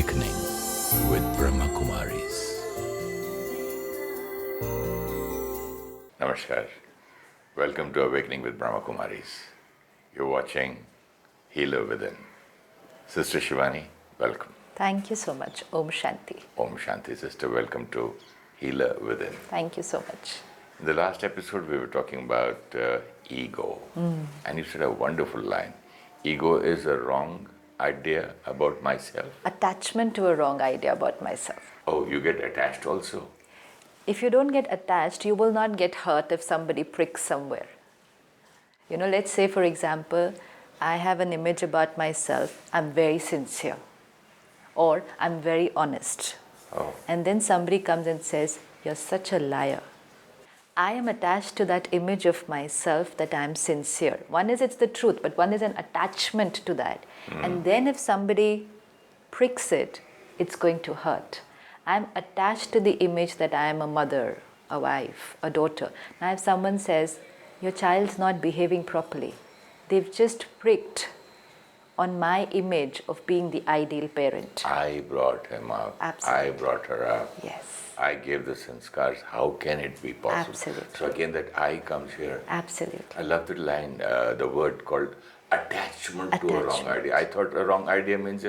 Awakening with Brahma Kumaris. Namaskar. Welcome to Awakening with Brahma Kumaris. You're watching Healer Within. Sister Shivani, welcome. Thank you so much. Om Shanti. Om Shanti, sister. Welcome to Healer Within. Thank you so much. In the last episode, we were talking about ego. And you said a wonderful line. Ego is a wrong idea about myself. Attachment to a wrong idea about myself. Oh, you get attached also? If you don't get attached, you will not get hurt if somebody pricks somewhere. Let's say, for example, I have an image about myself, I'm very sincere, or I'm very honest. Oh. And then somebody comes and says, you're such a liar. I am attached to that image of myself that I am sincere. One is it's the truth, but one is an attachment to that. And then if somebody pricks it, it's going to hurt. I'm attached to the image that I am a mother, a wife, a daughter. Now if someone says, your child's not behaving properly, they've just pricked on my image of being the ideal parent. I brought him up. Absolutely. I brought her up. Yes. I gave the sanskars. How can it be possible? Absolutely. So again, that I comes here. Absolutely. I love the line, the word called attachment to a wrong idea. I thought a wrong idea means,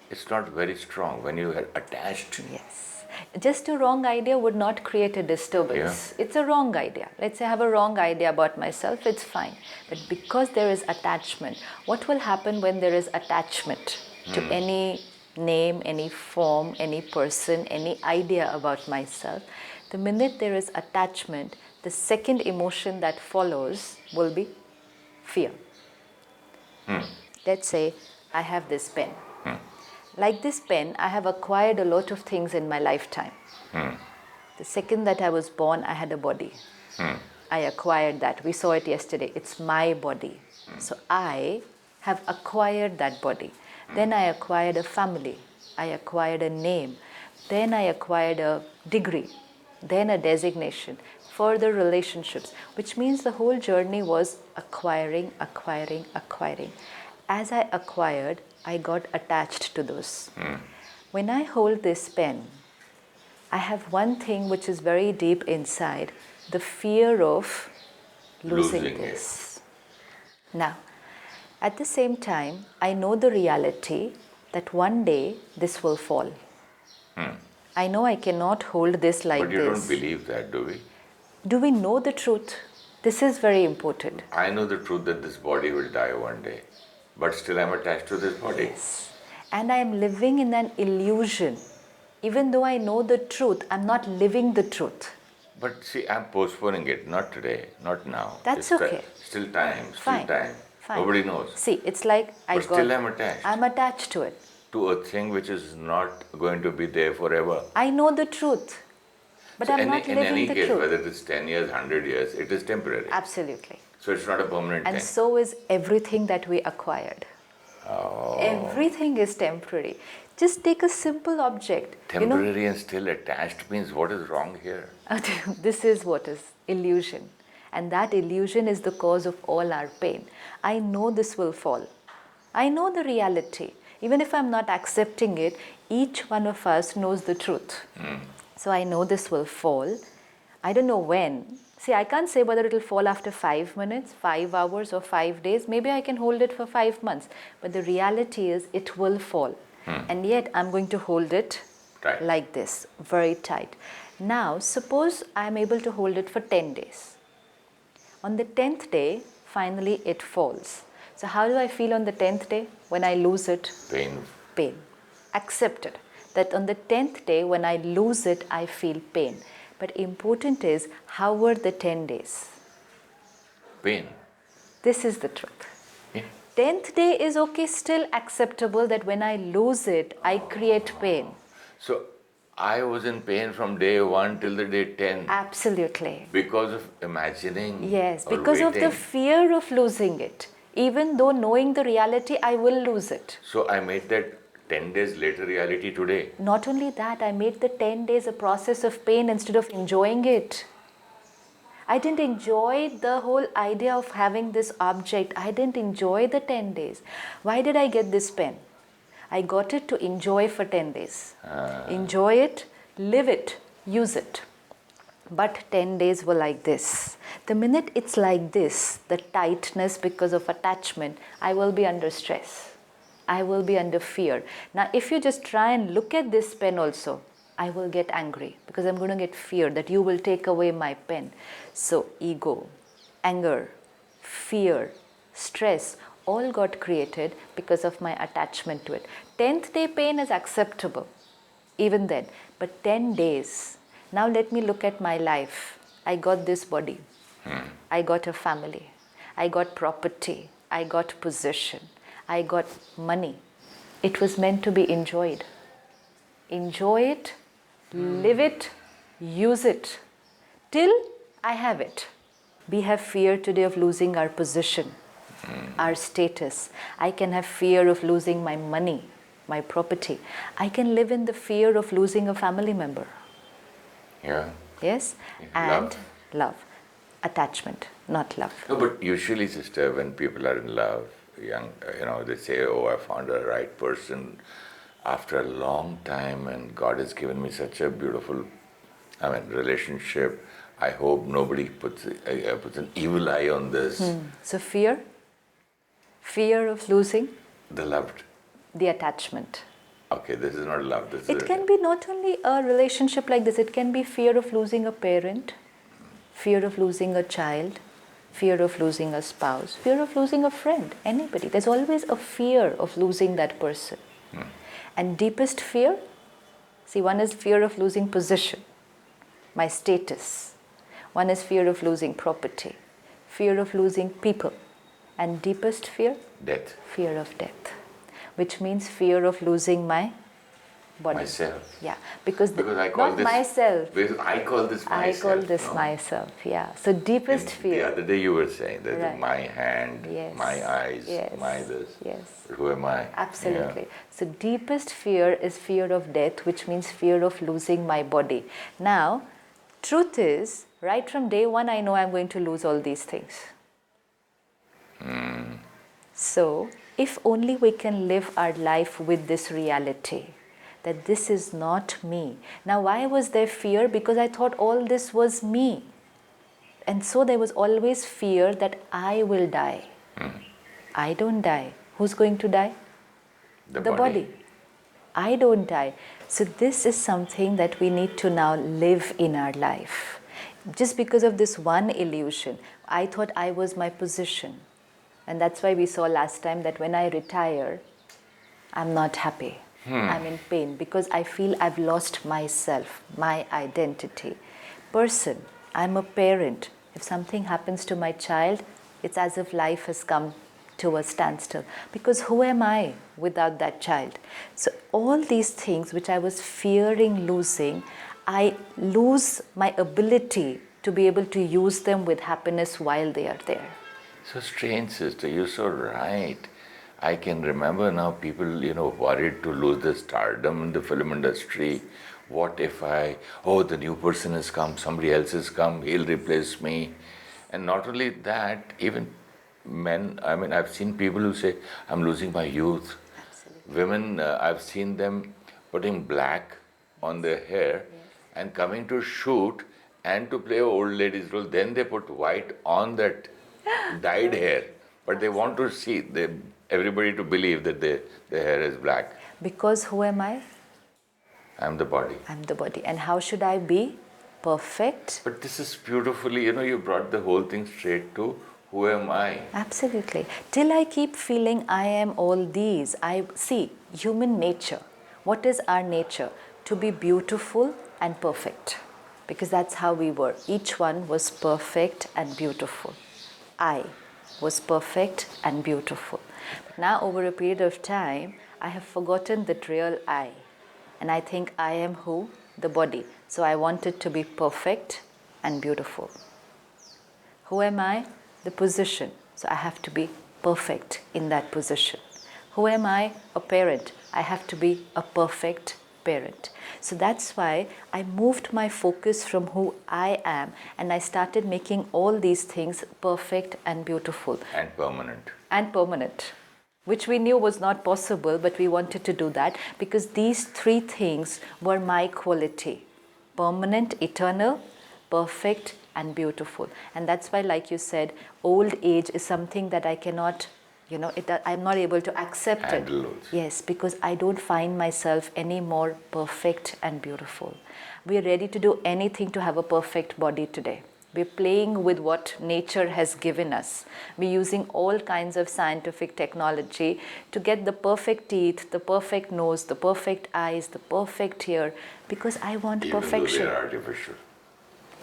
it's not very strong when you are attached. Yes. Just a wrong idea would not create a disturbance. Yeah. It's a wrong idea. Let's say I have a wrong idea about myself, it's fine. But because there is attachment, what will happen when there is attachment to any name, any form, any person, any idea about myself? The minute there is attachment, the second emotion that follows will be fear. Let's say I have this pen. Like this pen, I have acquired a lot of things in my lifetime. The second that I was born, I had a body. I acquired that. We saw it yesterday. It's my body. So I have acquired that body. Then I acquired a family. I acquired a name. Then I acquired a degree. Then a designation. Further relationships. Which means the whole journey was acquiring. As I acquired, I got attached to those. When I hold this pen, I have one thing which is very deep inside, the fear of losing this. Now, at the same time, I know the reality that one day this will fall. I know I cannot hold this like this. But you don't believe that, do we? Do we know the truth? This is very important. I know the truth that this body will die one day. But still I'm attached to this body. Yes. And I am living in an illusion. Even though I know the truth, I'm not living the truth. But see, I'm postponing it. Not today, not now. That's It's okay. Still time, Fine. time. Fine. Nobody knows. See, it's like But still I'm attached. I'm attached to it. To a thing which is not going to be there forever. I know the truth. But So I'm not in living any the case, truth. whether it's 10 years, 100 years, it is temporary. Absolutely. So it's not a permanent And thing. so is everything that we acquired. Oh. Everything is temporary. Just take a simple object. Temporary and still attached means what is wrong here? This is what is illusion. And that illusion is the cause of all our pain. I know this will fall. I know the reality. Even if I'm not accepting it, each one of us knows the truth. So I know this will fall. I don't know when. See, I can't say whether it will fall after 5 minutes, 5 hours, or 5 days. Maybe I can hold it for 5 months. But the reality is it will fall. And yet I'm going to hold it Tight. like this, very tight. Now, suppose I'm able to hold it for 10 days. On the 10th day, finally it falls. So how do I feel on the 10th day when I lose it? Pain. Pain. Accept it. That on the 10th day when I lose it, I feel pain. But important is, how were the 10 days? Pain. This is the truth. Yeah. 10th day is okay, still acceptable that when I lose it, I create pain. So I was in pain from day 1 till the day 10. Absolutely. Because of imagining. Yes, or because of the waiting. fear of losing it. Even though knowing the reality, I will lose it. So I made that 10 days later reality today. Not only that, I made the 10 days a process of pain instead of enjoying it. I didn't enjoy the whole idea of having this object. I didn't enjoy the 10 days. Why did I get this pen? I got it to enjoy for 10 days. Enjoy it, live it, use it. But 10 days were like this. The minute it's like this, the tightness because of attachment, I will be under stress. I will be under fear. Now, if you just try and look at this pen also, I will get angry because I'm going to get fear that you will take away my pen. So, ego, anger, fear, stress, all got created because of my attachment to it. 10th day pain is acceptable, even then. But 10 days, now let me look at my life. I got this body. I got a family. I got property. I got position. I got money. It was meant to be enjoyed. Enjoy it, live it, use it, till I have it. We have fear today of losing our position, our status. I can have fear of losing my money, my property. I can live in the fear of losing a family member. Yeah. Yes? And love. Attachment, not love. No, but usually, sister, when people are in love, they say, oh, I found a right person after a long time and God has given me such a beautiful, relationship. I hope nobody puts an evil eye on this. So fear of losing. The loved. The attachment. Okay, this is not love. It can be not only a relationship like this, it can be fear of losing a parent, fear of losing a child, fear of losing a spouse, fear of losing a friend, anybody. There's always a fear of losing that person. And deepest fear, see, one is fear of losing position, my status. One is fear of losing property, fear of losing people. And deepest fear? Death. Fear of death, which means fear of losing my body. Myself. Yeah, because I call not this, myself. Because I call this myself. I call this myself, yeah. So deepest fear. The other day you were saying that Right. my hand, Yes. my eyes, Yes. my this. Yes. But who am I? Absolutely. Yeah. So deepest fear is fear of death, which means fear of losing my body. Now, truth is, right from day one, I know I'm going to lose all these things. So, if only we can live our life with this reality, that this is not me. Now, why was there fear? Because I thought all this was me. And so there was always fear that I will die. I don't die. Who's going to die? The body. I don't die. So this is something that we need to now live in our life. Just because of this one illusion, I thought I was my position. And that's why we saw last time that when I retire, I'm not happy. I'm in pain because I feel I've lost myself, my identity. Person, I'm a parent. If something happens to my child, it's as if life has come to a standstill. Because who am I without that child? So all these things which I was fearing losing, I lose my ability to be able to use them with happiness while they are there. So strange, sister. You're so right. I can remember now people, worried to lose their stardom in the film industry. What if the new person has come, somebody else has come, he'll replace me. And not only that, even men, I've seen people who say, I'm losing my youth. Absolutely. Women, I've seen them putting black on their hair and coming to shoot and to play an old lady's role. Then they put white on that dyed hair. But they want to see everybody to believe that their hair is black. Because who am I? I'm the body. I'm the body. And how should I be? Perfect? But this is beautifully, you brought the whole thing straight to who am I? Absolutely. Till I keep feeling I am all these. I see human nature. What is our nature? To be beautiful and perfect. Because that's how we were. Each one was perfect and beautiful. I was perfect and beautiful. But now over a period of time, I have forgotten that real I. And I think I am who? The body. So I want it to be perfect and beautiful. Who am I? The position. So I have to be perfect in that position. Who am I? A parent. I have to be a perfect parent. So that's why I moved my focus from who I am and I started making all these things perfect and beautiful. And permanent. And permanent. which we knew was not possible, but we wanted to do that because these three things were my quality: permanent, eternal, perfect, and beautiful. And that's why, like you said, old age is something that I cannot, I'm not able to accept Handle it. also. Yes, because I don't find myself any more perfect and beautiful. We are ready to do anything to have a perfect body today. We're playing with what nature has given us. We're using all kinds of scientific technology to get the perfect teeth, the perfect nose, the perfect eyes, the perfect hair, because I want perfection. Even though they're artificial.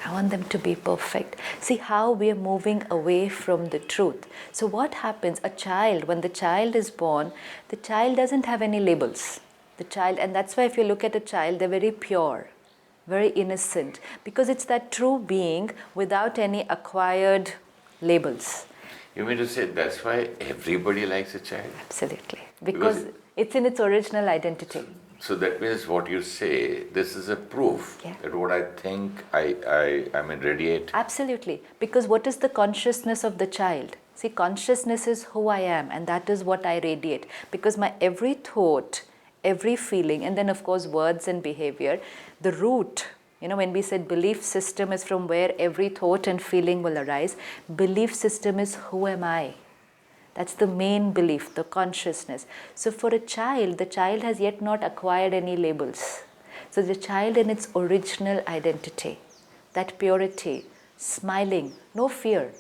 I want them to be perfect. See how we are moving away from the truth. So what happens? A child, when the child is born, the child doesn't have any labels. The child, and that's why if you look at a child, they're very pure, very innocent, because it's that true being without any acquired labels. You mean to say that's why everybody likes a child? Absolutely. Because it's in its original identity. So that means what you say, this is a proof that what I think I radiate. Absolutely. Because what is the consciousness of the child? See, consciousness is who I am, and that is what I radiate. Because my every thought, every feeling, and then of course words and behavior, the root, when we said belief system is from where every thought and feeling will arise, belief system is who am I? That's the main belief, the consciousness. So for a child, the child has yet not acquired any labels. So the child in its original identity, that purity, smiling, no fear.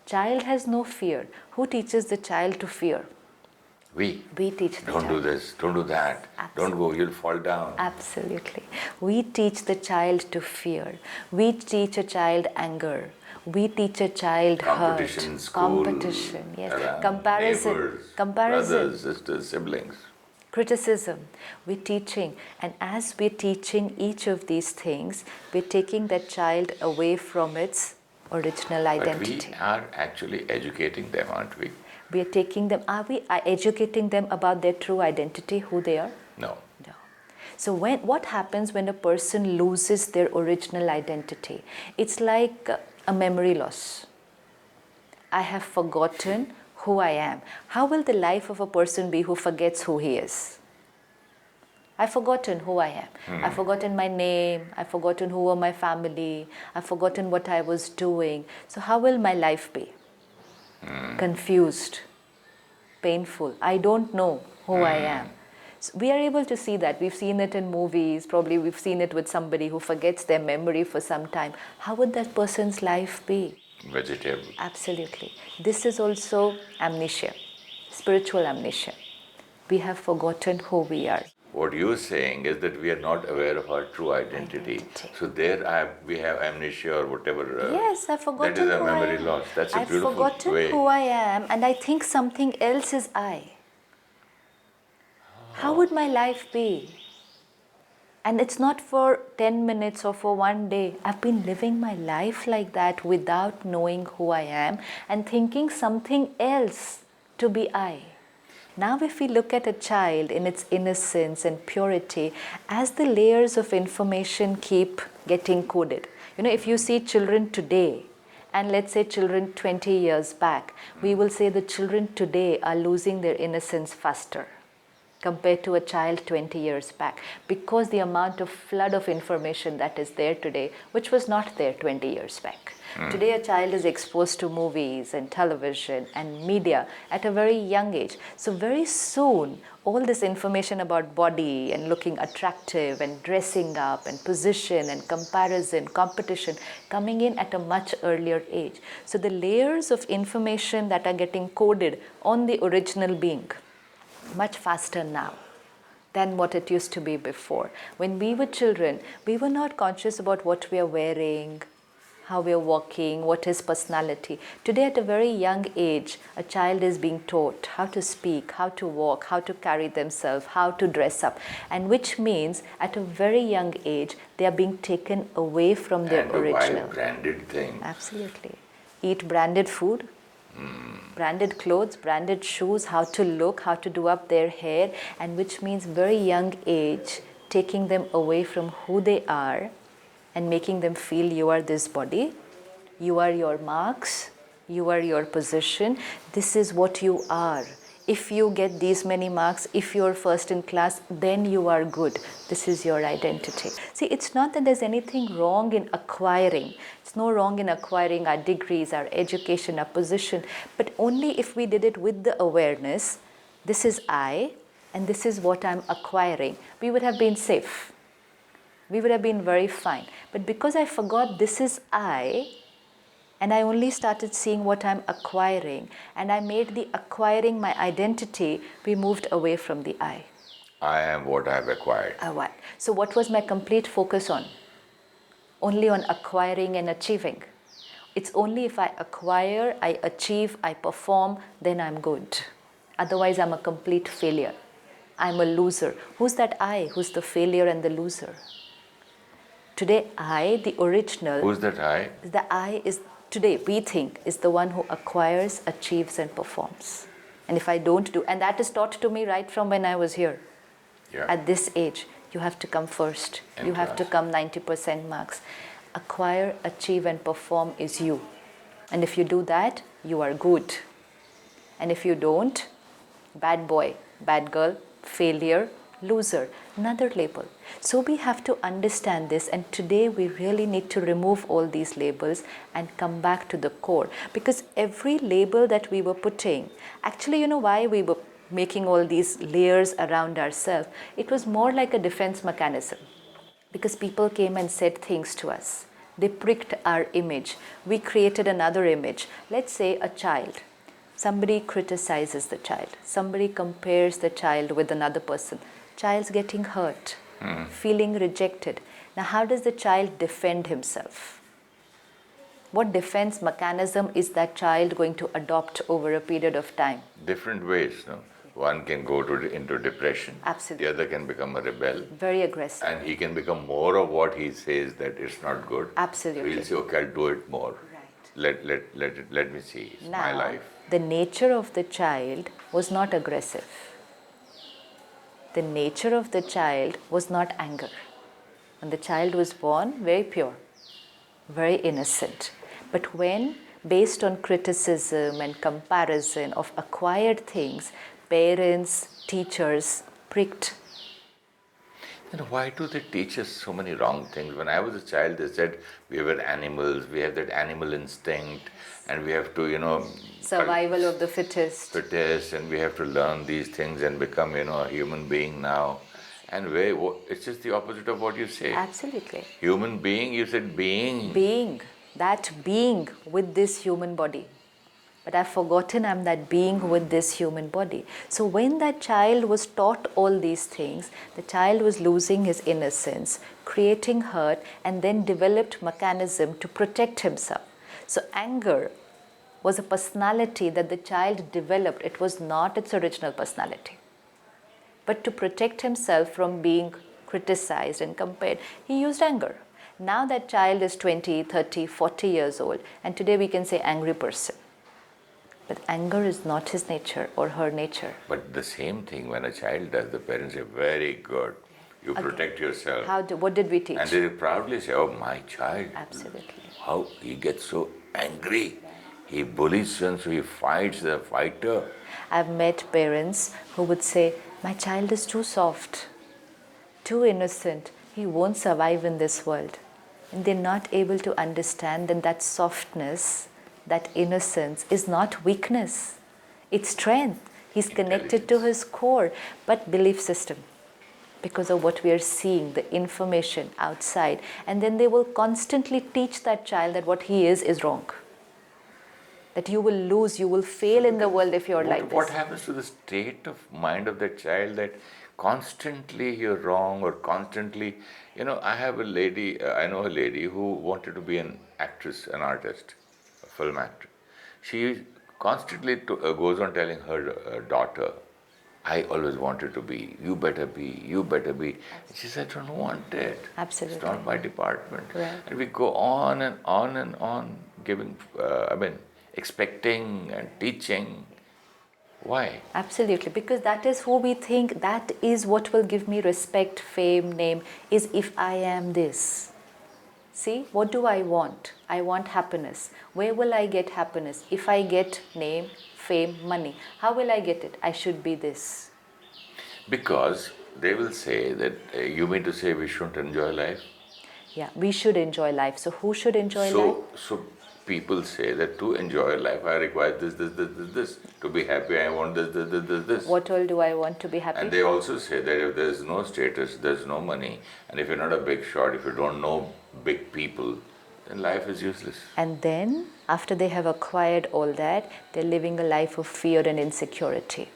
Child has no fear. Who teaches the child to fear? We teach the child. Don't do this, don't do that, Don't go, you'll fall down. Absolutely. We teach the child to fear. We teach a child anger. We teach a child competition, hurt. School, competition, yes. around, Comparison. Neighbors, Comparison. brothers, sisters, siblings. Criticism. We're teaching. And as we're teaching each of these things, we're taking that child away from its original identity. But we are actually educating them, aren't we? We are taking them, are we educating them about their true identity, who they are? No. No. So what happens when a person loses their original identity? It's like a memory loss. I have forgotten who I am. How will the life of a person be who forgets who he is? I've forgotten who I am. I've forgotten my name. I've forgotten who were my family. I've forgotten what I was doing. So how will my life be? Confused, painful. I don't know who I am. So we are able to see that. We've seen it in movies. Probably we've seen it with somebody who forgets their memory for some time. How would that person's life be? Vegetable. Absolutely. This is also amnesia, spiritual amnesia. We have forgotten who we are. What you're saying is that we are not aware of our true identity. So there we have amnesia or whatever. Yes, I've forgotten that is a who memory I am. loss. That's a beautiful I've forgotten way. who I am, and I think something else is I. How would my life be? And it's not for 10 minutes or for one day. I've been living my life like that without knowing who I am and thinking something else to be I. Now if we look at a child in its innocence and purity, as the layers of information keep getting coded. If you see children today, and let's say children 20 years back, we will say the children today are losing their innocence faster compared to a child 20 years back, because the amount of flood of information that is there today, which was not there 20 years back. Today a child is exposed to movies and television and media at a very young age. So very soon, all this information about body and looking attractive and dressing up and position and comparison, competition, coming in at a much earlier age. So the layers of information that are getting coded on the original being, much faster now than what it used to be before. When we were children, we were not conscious about what we are wearing, how we are walking, what is personality. Today at a very young age, a child is being taught how to speak, how to walk, how to carry themselves, how to dress up. And which means at a very young age, they are being taken away from their original. And branded things. Absolutely. Eat branded food, branded clothes, branded shoes, how to look, how to do up their hair, and which means very young age, taking them away from who they are and making them feel you are this body, you are your marks, you are your position, this is what you are. if you get these many marks, if you're first in class, then you are good. This is your identity. See, it's not that there's anything wrong in acquiring. It's no wrong in acquiring our degrees, our education, our position, but only if we did it with the awareness, this is I, and this is what I'm acquiring. We would have been safe. We would have been very fine. But because I forgot this is I, and I only started seeing what I'm acquiring, and I made the acquiring my identity, we moved away from the I. I am what I have acquired. So what was my complete focus on? Only on acquiring and achieving. It's only if I acquire, I achieve, I perform, then I'm good. Otherwise, I'm a complete failure. I'm a loser. Who's that I? Who's the failure and the loser? Today, I, the original. Who's that I? The I is, today, we think, is the one who acquires, achieves, and performs. And if I don't do, and that is taught to me right from when I was here. Yeah. At this age, you have to come first. You have to come 90% marks. Acquire, achieve, and perform is you. And if you do that, you are good. And if you don't, bad boy, bad girl, failure, loser, another label. So we have to understand this, and today we really need to remove all these labels and come back to the core. Because every label that we were putting, actually, you know why we were making all these layers around ourselves? It was more like a defense mechanism. Because people came and said things to us. They pricked our image. We created another image. Let's say a child. Somebody criticizes the child. Somebody compares the child with another person. Child's getting hurt, feeling rejected. Now, how does the child defend himself? What defense mechanism is that child going to adopt over a period of time? Different ways, no? One can go into depression. Absolutely. The other can become a rebel. Very aggressive. And he can become more of what he says that it's not good. Absolutely. So he'll say, okay, I'll do it more. Right. Let me see. It's Now, my life. the nature of the child was not aggressive. The nature of the child was not anger. When the child was born, very pure, very innocent. But when, based on criticism and comparison of acquired things, parents, teachers pricked. You know, why do they teach us so many wrong things? When I was a child, they said we were animals, we have that animal instinct, and we have to, Survival of the fittest. And we have to learn these things and become, a human being now. And it's just the opposite of what you say. Absolutely. Human being, you said being. Being. That being with this human body. But I've forgotten I'm that being with this human body. So when that child was taught all these things, the child was losing his innocence, creating hurt, and then developed mechanism to protect himself. So anger was a personality that the child developed. It was not its original personality. But to protect himself from being criticized and compared, he used anger. Now that child is 20, 30, 40 years old, and today we can say angry person. But anger is not his nature or her nature. But the same thing when a child does, the parents say, very good, you protect yourself. What did we teach? And they proudly say, oh, my child. Absolutely. How he gets so angry. He bullies and so he fights the fighter. I've met parents who would say, my child is too soft, too innocent. He won't survive in this world. And they're not able to understand that softness, that innocence is not weakness. It's strength. He's connected to his core, but belief system. Because of what we are seeing, the information outside. And then they will constantly teach that child that what he is wrong. That you will lose, you will fail in the world if you're like this. What happens to the state of mind of that child that constantly you're wrong or constantly, I know a lady who wanted to be an actress, an artist, a film actor. She constantly goes on telling her daughter, I always wanted to be, you better be. And she said, I don't want it. Absolutely. It's not my department. Right. And we go on and on and on giving, expecting and teaching. Why? Absolutely, because that is who we think, that is what will give me respect, fame, name, is if I am this. See, what do I want? I want happiness. Where will I get happiness? If I get name, fame, money. How will I get it? I should be this. Because they will say that, you mean to say we shouldn't enjoy life? Yeah, we should enjoy life. So who should enjoy life? So people say that to enjoy life, I require this. To be happy, I want this. What all do I want to be happy? And they also say that if there's no status, there's no money, and if you're not a big shot, if you don't know big people, then life is useless. And then, after they have acquired all that, they're living a life of fear and insecurity,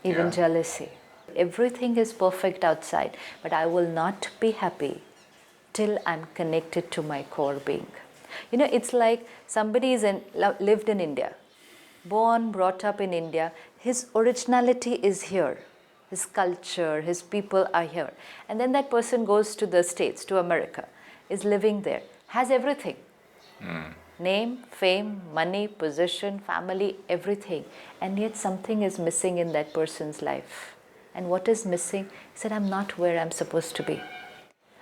even jealousy. Everything is perfect outside, but I will not be happy till I'm connected to my core being. You know, it's like somebody lived in India, born, brought up in India. His originality is here. His culture, his people are here. And then that person goes to the States, to America, is living there, has everything. Name, fame, money, position, family, everything. And yet something is missing in that person's life. And what is missing? He said, I'm not where I'm supposed to be.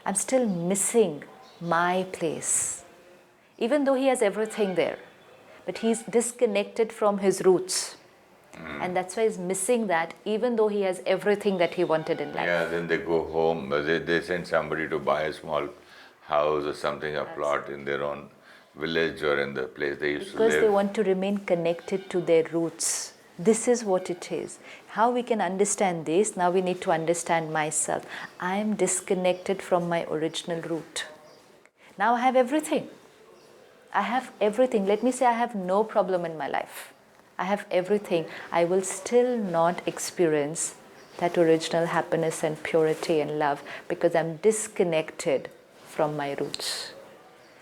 I'm still missing my place. Even though he has everything there, but he's disconnected from his roots. And that's why he's missing that, even though he has everything that he wanted in life. Yeah, then they go home, they send somebody to buy a small house or something, a plot in their own village or in the place they used to live. Because they want to remain connected to their roots. This is what it is. How we can understand this? Now we need to understand myself. I am disconnected from my original root. Now I have everything. I have everything. Let me say I have no problem in my life. I have everything. I will still not experience that original happiness and purity and love because I'm disconnected from my roots.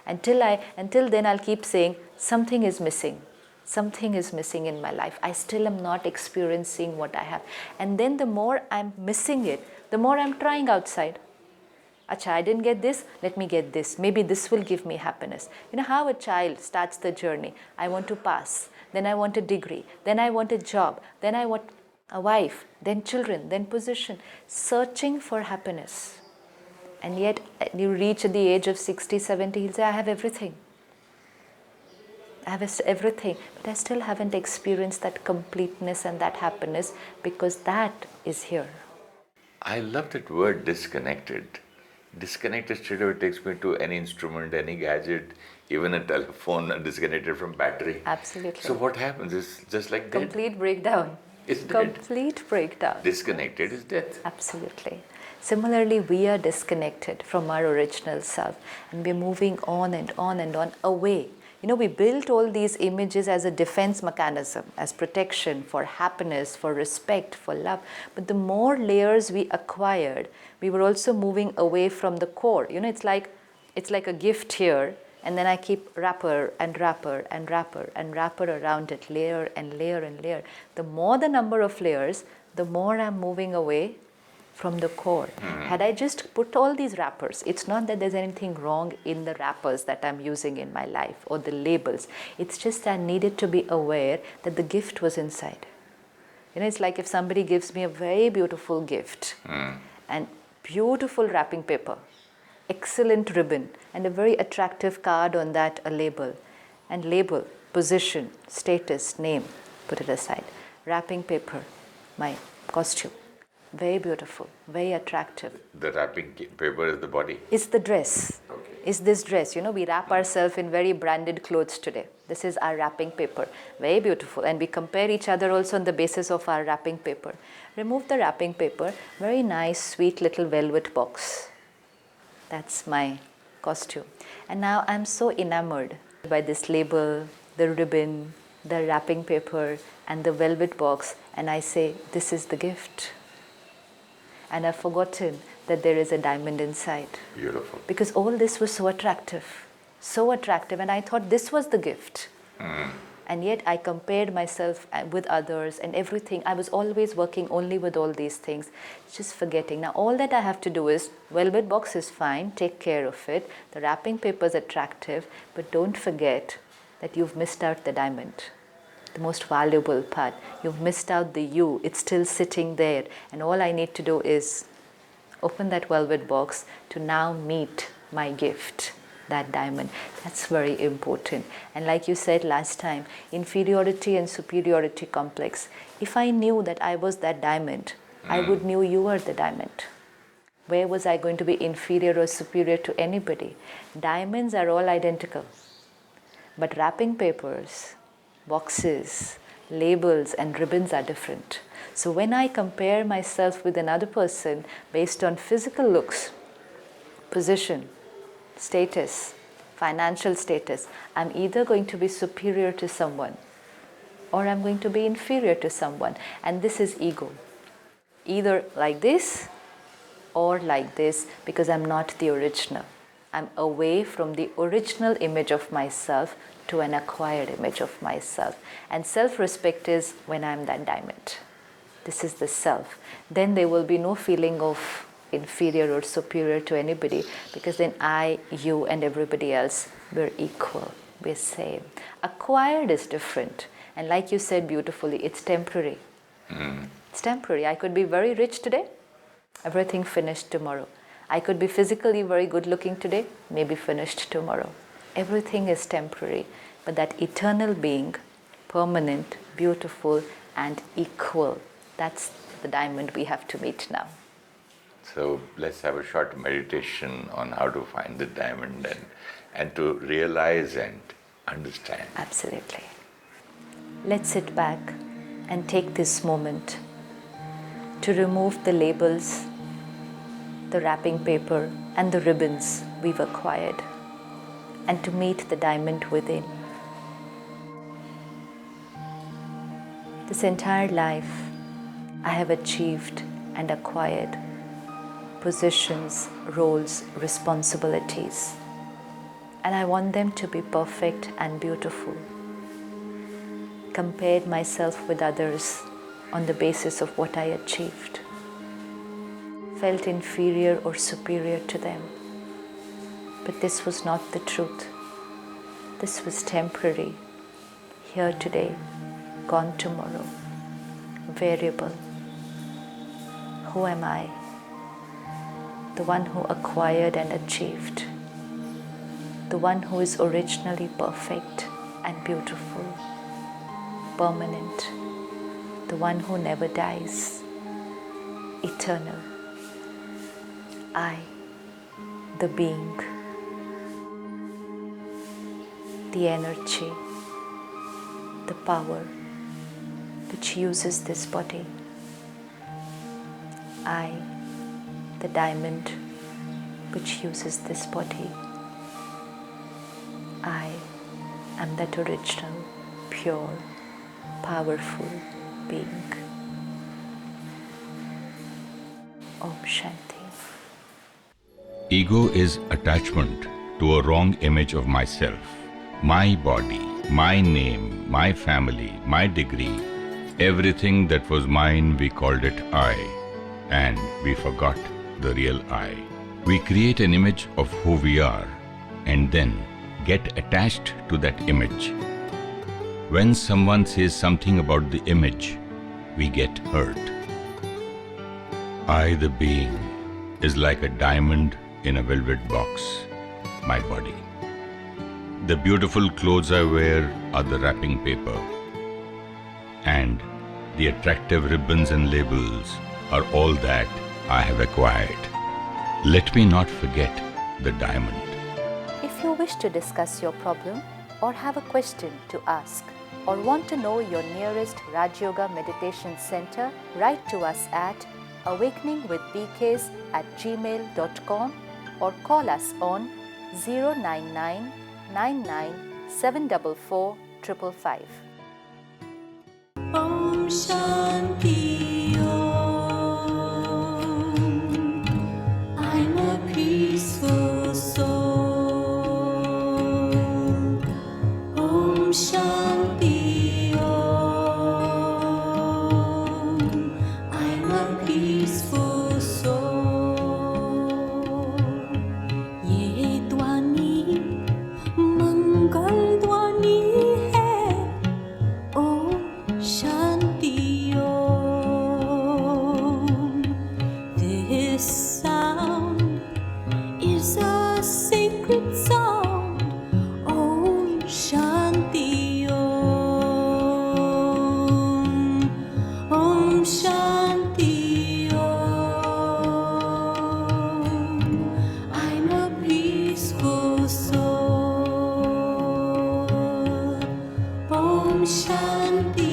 Until then I'll keep saying something is missing. Something is missing in my life. I still am not experiencing what I have. And then the more I'm missing it, the more I'm trying outside. Acha, I didn't get this, let me get this. Maybe this will give me happiness. You know how a child starts the journey. I want to pass, then I want a degree, then I want a job, then I want a wife, then children, then position. Searching for happiness. And yet you reach the age of 60, 70, he'll say, I have everything. I have everything, but I still haven't experienced that completeness and that happiness because that is here. I love that word disconnected. Disconnected straight away takes me to any instrument, any gadget, even a telephone disconnected from battery. Absolutely. So what happens is just like death. Complete breakdown. It's dead. Complete breakdown. Disconnected is death. Absolutely. Similarly, we are disconnected from our original self and we're moving on and on and on away. You know, we built all these images as a defense mechanism, as protection, for happiness, for respect, for love. But the more layers we acquired, we were also moving away from the core. You know, it's like a gift here, and then I keep wrapper and wrapper and wrapper and wrapper around it, layer and layer and layer. The more the number of layers, the more I'm moving away from the core. Had I just put all these wrappers, it's not that there's anything wrong in the wrappers that I'm using in my life or the labels. It's just I needed to be aware that the gift was inside. You know, it's like if somebody gives me a very beautiful gift and beautiful wrapping paper, excellent ribbon, and a very attractive card on that, a label. And label, position, status, name, put it aside. Wrapping paper, my costume. Very beautiful, very attractive. The wrapping paper is the body. It's the dress. Okay. It's this dress. You know, we wrap ourselves in very branded clothes today. This is our wrapping paper. Very beautiful. And we compare each other also on the basis of our wrapping paper. Remove the wrapping paper. Very nice, sweet little velvet box. That's my costume. And now I'm so enamored by this label, the ribbon, the wrapping paper, and the velvet box. And I say, this is the gift. And I've forgotten that there is a diamond inside. Beautiful. Because all this was so attractive, and I thought this was the gift. And yet I compared myself with others and everything. I was always working only with all these things, just forgetting. Now all that I have to do is, velvet box is fine, take care of it. The wrapping paper is attractive, but don't forget that you've missed out the diamond. The most valuable part. You've missed out the you. It's still sitting there. And all I need to do is open that velvet box to now meet my gift. that diamond. That's very important. And like you said last time, inferiority and superiority complex. If I knew that I was that diamond, I would knew you were the diamond. Where was I going to be inferior or superior to anybody? Diamonds are all identical. But wrapping papers, boxes, labels and ribbons are different. So when I compare myself with another person based on physical looks, position, status, financial status, I'm either going to be superior to someone or I'm going to be inferior to someone. And this is ego. Either like this or like this, because I'm not the original. I'm away from the original image of myself to an acquired image of myself. And self-respect is when I'm that diamond. This is the self. Then there will be no feeling of inferior or superior to anybody, because then I, you and everybody else, we're equal, we're same. Acquired is different. And like you said beautifully, it's temporary. It's temporary. I could be very rich today, everything finished tomorrow. I could be physically very good looking today, maybe finished tomorrow. Everything is temporary, but that eternal being, permanent, beautiful and equal, that's the diamond we have to meet now. So let's have a short meditation on how to find the diamond and to realize and understand. Absolutely. Let's sit back and take this moment to remove the labels, the wrapping paper and the ribbons we've acquired, and to meet the diamond within. This entire life I have achieved and acquired positions, roles, responsibilities, and I want them to be perfect and beautiful. Compared myself with others on the basis of what I achieved. Felt inferior or superior to them. But this was not the truth. This was temporary. Here today, gone tomorrow. Variable. Who am I? The one who acquired and achieved. The one who is originally perfect and beautiful. Permanent. The one who never dies. Eternal. I, the being, the energy, the power which uses this body. I, the diamond which uses this body. I am that original, pure, powerful being. Om Shanti. Ego is attachment to a wrong image of myself, my body, my name, my family, my degree. Everything that was mine, we called it I, and we forgot the real I. We create an image of who we are and then get attached to that image. When someone says something about the image, we get hurt. I, the being, is like a diamond in a velvet box, my body. The beautiful clothes I wear are the wrapping paper, and the attractive ribbons and labels are all that I have acquired. Let me not forget the diamond. If you wish to discuss your problem or have a question to ask or want to know your nearest Rajyoga Meditation Center, write to us at awakeningwithbks@gmail.com or call us on 099 99 744 555. Om Shanti Om. I'm a peaceful soul. Om Shanti Om. I'm a peaceful soul. ये ध्वनि मंगल ध्वनि है. Om Shanti Om. Shanti